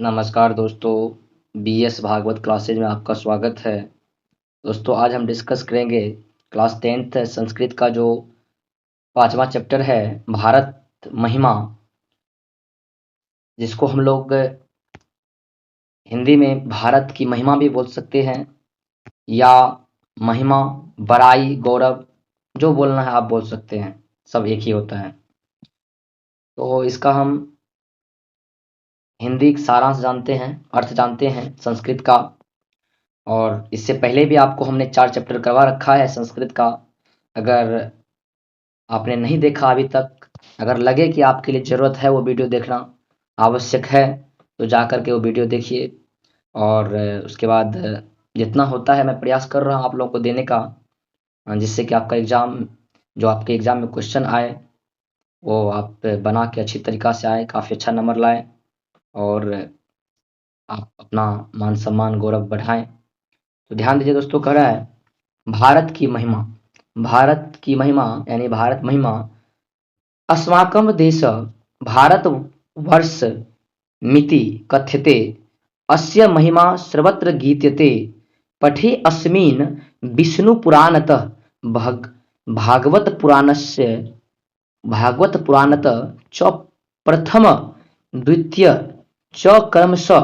नमस्कार दोस्तों, BS Bhagavat classes में आपका स्वागत है। दोस्तों आज हम डिस्कस करेंगे क्लास 10th संस्कृत का जो 5वां चैप्टर है भारत महिमा, जिसको हम लोग हिंदी में भारत की महिमा भी बोल सकते हैं या महिमा, बड़ाई, गौरव, जो बोलना है आप बोल सकते हैं, सब एक ही होता है। तो इसका हम हिंदी सारांश जानते हैं, अर्थ जानते हैं संस्कृत का। और इससे पहले भी आपको हमने 4 चैप्टर करवा रखा है संस्कृत का। अगर आपने नहीं देखा अभी तक, अगर लगे कि आपके लिए ज़रूरत है वो वीडियो देखना आवश्यक है, तो जा कर के वो वीडियो देखिए। और उसके बाद जितना होता है मैं प्रयास कर रहा हूँ आप लोगों को देने का, जिससे कि आपका एग्ज़ाम, जो आपके एग्ज़ाम में क्वेश्चन आए वो आप बना के अच्छी तरीक़ा से आए, काफ़ी अच्छा नंबर लाएँ और आप अपना मान सम्मान गौरव बढ़ाएँ। तो ध्यान दीजिए दोस्तों, कह रहा है भारत की महिमा। भारत की महिमा यानी भारत महिमा अस्माकं देश भारतवर्ष मिति कथ्यते, अस्य महिमा सर्वत्र गीयते। पठे अस्मिन् विष्णुपुराणतः भागवतपुराणस्य भागवतपुराणतः च प्रथम द्वितीय च क्रमशः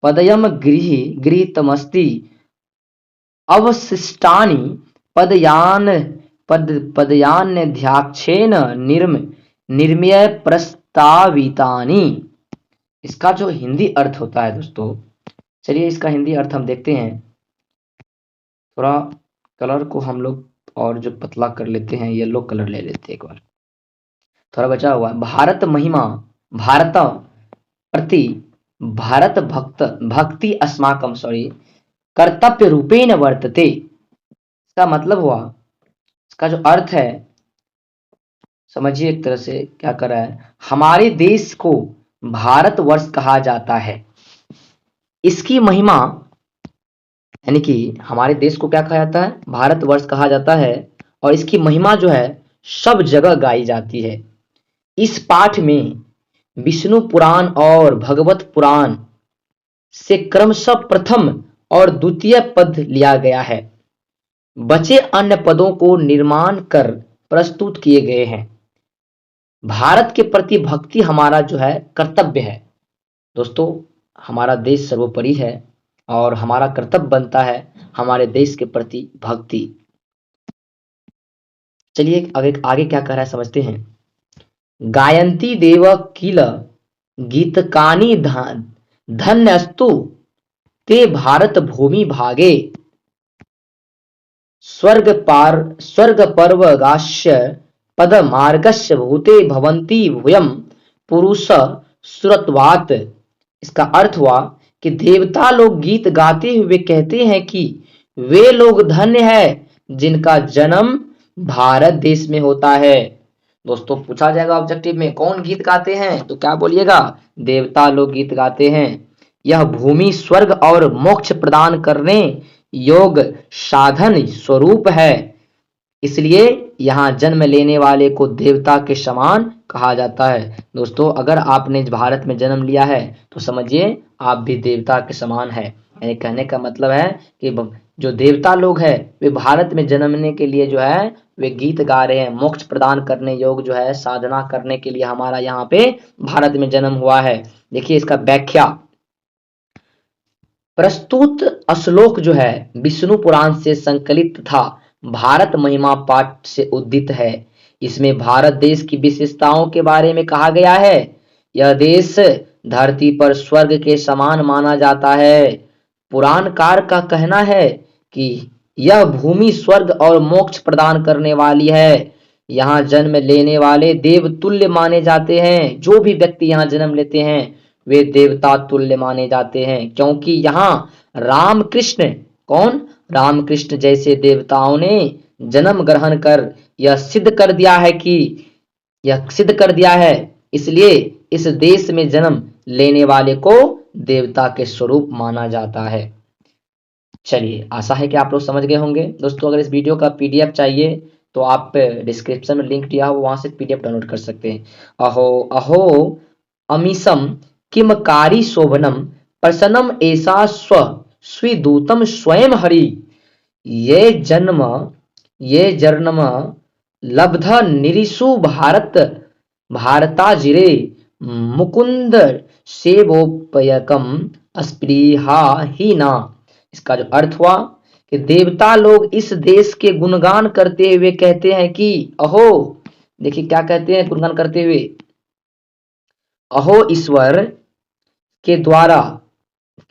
पदयम् गृहीतमस्ति। अवशिष्टानि पदयान्यध्याक्षेण निर्मय प्रस्तावितानि। इसका जो हिंदी अर्थ होता है दोस्तों, चलिए इसका हिंदी अर्थ हम देखते हैं। थोड़ा कलर को हम लोग और जो पतला कर लेते हैं, येलो कलर ले लेते हैं एक बार, थोड़ा बचा हुआ। भारत महिमा, भारत प्रति भारत भक्ति अस्माकं कर्तव्य रूपेण वर्तते। इसका मतलब हुआ, इसका जो अर्थ है समझिए, एक तरह से क्या कर रहा है, हमारे देश को भारतवर्ष कहा जाता है। इसकी महिमा यानी कि हमारे देश को क्या कहा जाता है, भारतवर्ष कहा जाता है। और इसकी महिमा जो है सब जगह गाई जाती है। इस पाठ में विष्णु पुराण और भगवत पुराण से क्रमशः प्रथम और द्वितीय पद लिया गया है। बचे अन्य पदों को निर्माण कर प्रस्तुत किए गए हैं। भारत के प्रति भक्ति हमारा जो है कर्तव्य है। दोस्तों हमारा देश सर्वोपरि है और हमारा कर्तव्य बनता है हमारे देश के प्रति भक्ति। चलिए आगे क्या कह रहा है समझते हैं। गायन्ति देव किल गीतकानि धन्यस्तु ते भारत भूमि भागे, स्वर्ग पर्वगास्य पद मार्गस्य भूते भवन्ति भूयं पुरुष सुरत्वात्। इसका अर्थ हुआ कि देवता लोग गीत गाते हुए कहते हैं कि वे लोग धन्य है जिनका जन्म भारत देश में होता है। दोस्तों पूछा जाएगा ऑब्जेक्टिव में कौन गीत गाते हैं, तो क्या बोलिएगा, देवता लोग गीत गाते हैं। यह भूमि स्वर्ग और मोक्ष प्रदान करने योग साधन स्वरूप है, इसलिए यहाँ जन्म लेने वाले को देवता के समान कहा जाता है। दोस्तों अगर आपने भारत में जन्म लिया है तो समझिए आप भी देवता के समान है। यानी कहने का मतलब है कि जो देवता लोग हैं वे भारत में जन्मने के लिए जो है वे गीत गा रहे हैं, मोक्ष प्रदान करने योग जो है साधना करने के लिए हमारा यहाँ पे भारत में जन्म हुआ है। देखिए इसका व्याख्या, प्रस्तुत श्लोक जो है विष्णु पुराण से संकलित था, भारत महिमा पाठ से उद्दित है। इसमें भारत देश की विशेषताओं के बारे में कहा गया है। यह देश धरती पर स्वर्ग के समान माना जाता है। पुराणकार का कहना है कि यह भूमि स्वर्ग और मोक्ष प्रदान करने वाली है। यहाँ जन्म लेने वाले देवतुल्य माने जाते हैं। जो भी व्यक्ति यहाँ जन्म लेते हैं वे देवता तुल्य माने जाते हैं, क्योंकि यहाँ रामकृष्ण, कौन, रामकृष्ण जैसे देवताओं ने जन्म ग्रहण कर यह सिद्ध कर दिया है, इसलिए इस देश में जन्म लेने वाले को देवता के स्वरूप माना जाता है। चलिए आशा है कि आप लोग समझ गए होंगे। दोस्तों अगर इस वीडियो का पीडीएफ चाहिए तो आप डिस्क्रिप्शन में लिंक दिया हुआ वहां से पीडीएफ डाउनलोड कर सकते हैं। अहो अहो अमीसम किमकारी शोभनम प्रसन्नम ऐसा स्वीदूतम स्वयं हरि ये जन्म ये जन्म लब्ध निरिषु भारताजिरे मुकुंद सेवोपयकम अस्पृहा ही ना। इसका जो अर्थ हुआ कि देवता लोग इस देश के गुणगान करते हुए कहते हैं कि अहो, देखिए क्या कहते हैं गुणगान करते हुए, अहो ईश्वर के द्वारा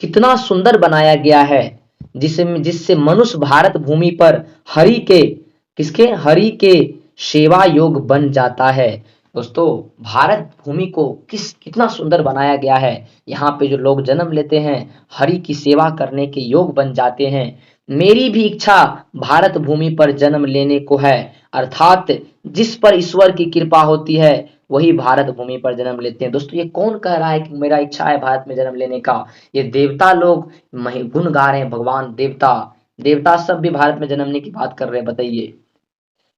कितना सुंदर बनाया गया है, जिससे मनुष्य भारत भूमि पर हरि के सेवा योग बन जाता है। दोस्तों, भारत भूमि को कितना सुंदर बनाया गया है। यहाँ पे जो लोग जन्म लेते हैं हरि की सेवा करने के योग बन जाते हैं। मेरी भी इच्छा भारत भूमि पर जन्म लेने को है, अर्थात जिस पर ईश्वर की कृपा होती है वही भारत भूमि पर जन्म लेते हैं। दोस्तों, ये कौन कह रहा है कि मेरा इच्छा है भारत में जन्म लेने का? ये देवता लोग गुण गा रहे हैं। भगवान देवता सब भी भारत में जन्मने की बात कर रहे हैं। बताइए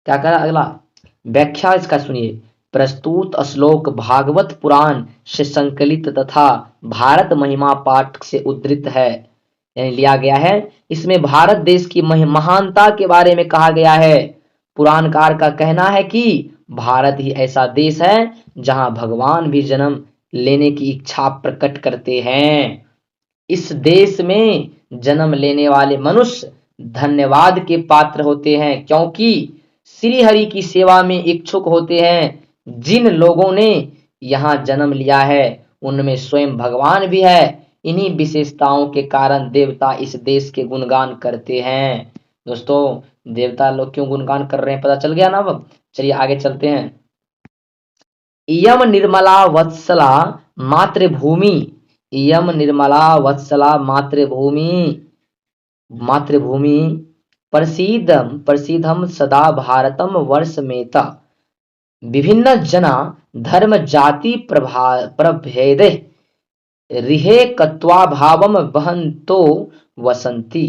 क्या कह रहा है अगला व्याख्या इसका सुनिए। प्रस्तुत श्लोक भागवत पुराण से संकलित तथा भारत महिमा पाठ से उद्धृत है, यानी लिया गया है। इसमें भारत देश की महानता के बारे में कहा गया है। पुराणकार का कहना है कि भारत ही ऐसा देश है जहां भगवान भी जन्म लेने की इच्छा प्रकट करते हैं। इस देश में जन्म लेने वाले मनुष्य धन्यवाद के पात्र होते हैं, क्योंकि श्री हरि की सेवा में इच्छुक होते हैं। जिन लोगों ने यहाँ जन्म लिया है उनमें स्वयं भगवान भी है। इन्हीं विशेषताओं के कारण देवता इस देश के गुणगान करते हैं। दोस्तों, देवता लोग क्यों गुणगान कर रहे हैं पता चल गया ना। अब चलिए आगे चलते हैं। इयम निर्मला वत्सला मातृभूमि, इयम निर्मला वत्सला मातृभूमि प्रसीदम सदा भारतम वर्षमेता विभिन्न जना धर्म जाति प्रभेदे रिहे कत्वाभावम वहंतो वसंती।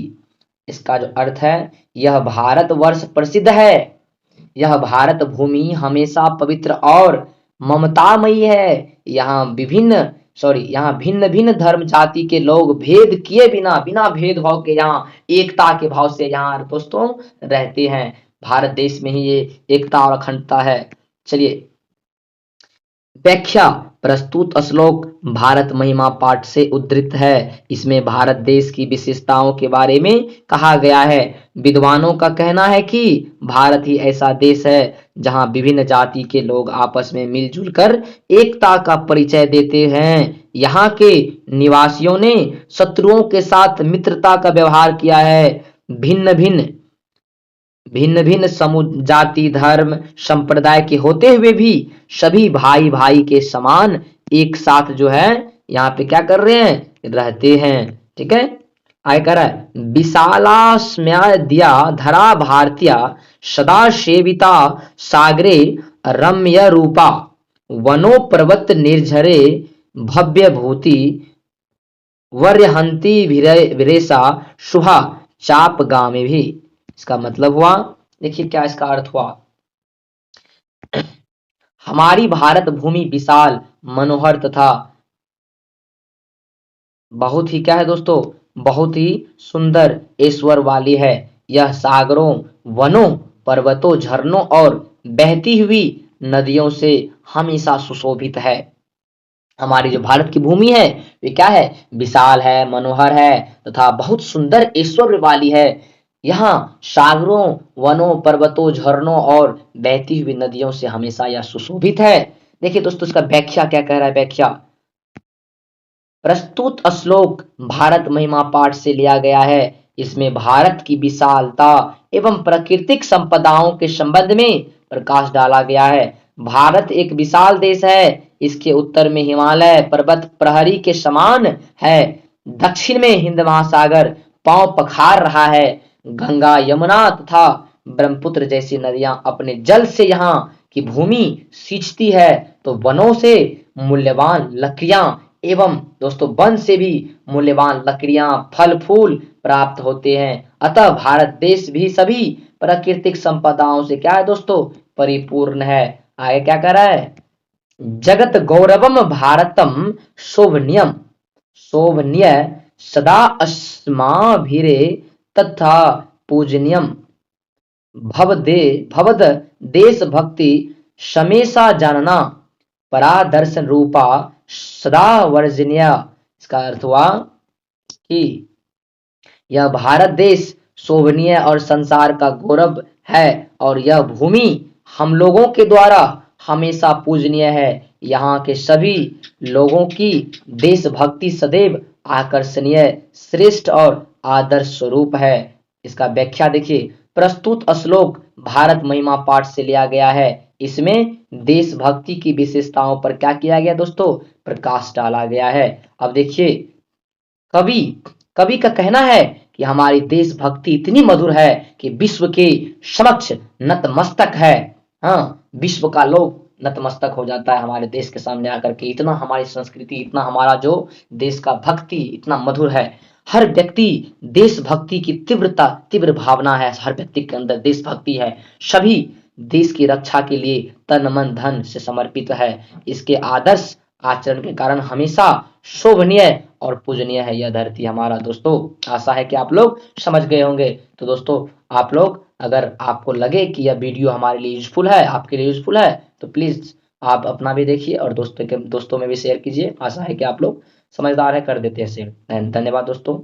इसका जो अर्थ है, यह भारत वर्ष प्रसिद्ध है। यह भारत भूमि हमेशा पवित्र और ममतामयी है। यहाँ भिन्न भिन्न धर्म जाति के लोग भेद किए बिना भेदभाव के यहाँ एकता के भाव से यहाँ दोस्तों रहते हैं। भारत देश में ही ये एकता और अखंडता है। चलिए व्याख्या। प्रस्तुत श्लोक भारत महिमा पाठ से उद्धृत है। इसमें भारत देश की विशेषताओं के बारे में कहा गया है। विद्वानों का कहना है कि भारत ही ऐसा देश है जहां विभिन्न जाति के लोग आपस में मिलजुल कर एकता का परिचय देते हैं। यहाँ के निवासियों ने शत्रुओं के साथ मित्रता का व्यवहार किया है। भिन्न भिन्न जाति धर्म संप्रदाय के होते हुए भी सभी भाई भाई के समान एक साथ जो है यहाँ पे क्या कर रहे हैं, रहते हैं। ठीक है, आगे कह रहा है विशालास्म्याद्या धरा भारतीय सदा सेविता सागरे रम्य रूपा वनो पर्वत निर्झरे भव्य भूति वर्यहंती विरेशा शुभा चाप गामे भी। इसका मतलब हुआ, देखिए क्या इसका अर्थ हुआ। हमारी भारत भूमि विशाल मनोहर तथा बहुत ही क्या है दोस्तों, बहुत ही सुंदर ऐश्वर्य वाली है। यह सागरों वनों पर्वतों झरनों और बहती हुई नदियों से हमेशा सुशोभित है। हमारी जो भारत की भूमि है वे क्या है, विशाल है, मनोहर है तथा बहुत सुंदर ऐश्वर्य वाली है। यहाँ सागरों वनों पर्वतों झरनों और बहती हुई नदियों से हमेशा यह सुशोभित है। देखिए दोस्तों इसका व्याख्या क्या कह रहा है। व्याख्या। प्रस्तुत श्लोक भारत महिमा पाठ से लिया गया है। इसमें भारत की विशालता एवं प्राकृतिक संपदाओं के संबंध में प्रकाश डाला गया है। भारत एक विशाल देश है। इसके उत्तर में हिमालय पर्वत प्रहरी के समान है। दक्षिण में हिंद महासागर पांव पखार रहा है। गंगा यमुना तथा ब्रह्मपुत्र जैसी नदियां अपने जल से यहाँ की भूमि सींचती है। तो वनों से मूल्यवान लकड़ियां एवं दोस्तों वन से भी मूल्यवान लकड़ियां फल फूल प्राप्त होते हैं। अतः भारत देश भी सभी प्राकृतिक संपदाओं से क्या है दोस्तों, परिपूर्ण है। आगे क्या कह रहा है, जगत गौरवम भारतम शोभनीयम शोभनीय सदा अस्माभिरे तथा पूजनीयम भवद देश भक्ति हमेशा जानना परादर्शन रूपा सदा वर्जनीय। इसका अर्थ हुआ कि यह भारत देश शोभनीय और संसार का गौरव है और यह भूमि हम लोगों के द्वारा हमेशा पूजनीय है। यहाँ के सभी लोगों की देशभक्ति सदैव आकर्षणीय श्रेष्ठ और आदर्श स्वरूप है। इसका व्याख्या देखिए, प्रस्तुत श्लोक भारत महिमा पाठ से लिया गया है। इसमें देशभक्ति की विशेषताओं पर क्या किया गया दोस्तों, प्रकाश डाला गया है। अब देखिए, कवि कवि का कहना है कि हमारी देशभक्ति इतनी मधुर है कि विश्व के समक्ष नतमस्तक है। हाँ, विश्व का लोग नतमस्तक हो जाता है हमारे देश के सामने आकर के। इतना हमारी संस्कृति, इतना हमारा जो देश का भक्ति इतना मधुर है। हर व्यक्ति देशभक्ति की तीव्र भावना है, हर व्यक्ति के अंदर देशभक्ति है। सभी देश की रक्षा के लिए तन मन धन से समर्पित है। इसके आदर्श आचरण के कारण हमेशा शोभनीय और पूजनीय है यह धरती हमारा। दोस्तों, आशा है कि आप लोग समझ गए होंगे। तो दोस्तों, आप लोग अगर आपको लगे कि यह वीडियो हमारे लिए यूजफुल है, आपके लिए यूजफुल है, तो प्लीज आप अपना भी देखिए और दोस्तों में भी शेयर कीजिए। आशा है कि आप लोग समझदार है, कर देते हैं शेयर। धन्यवाद दोस्तों।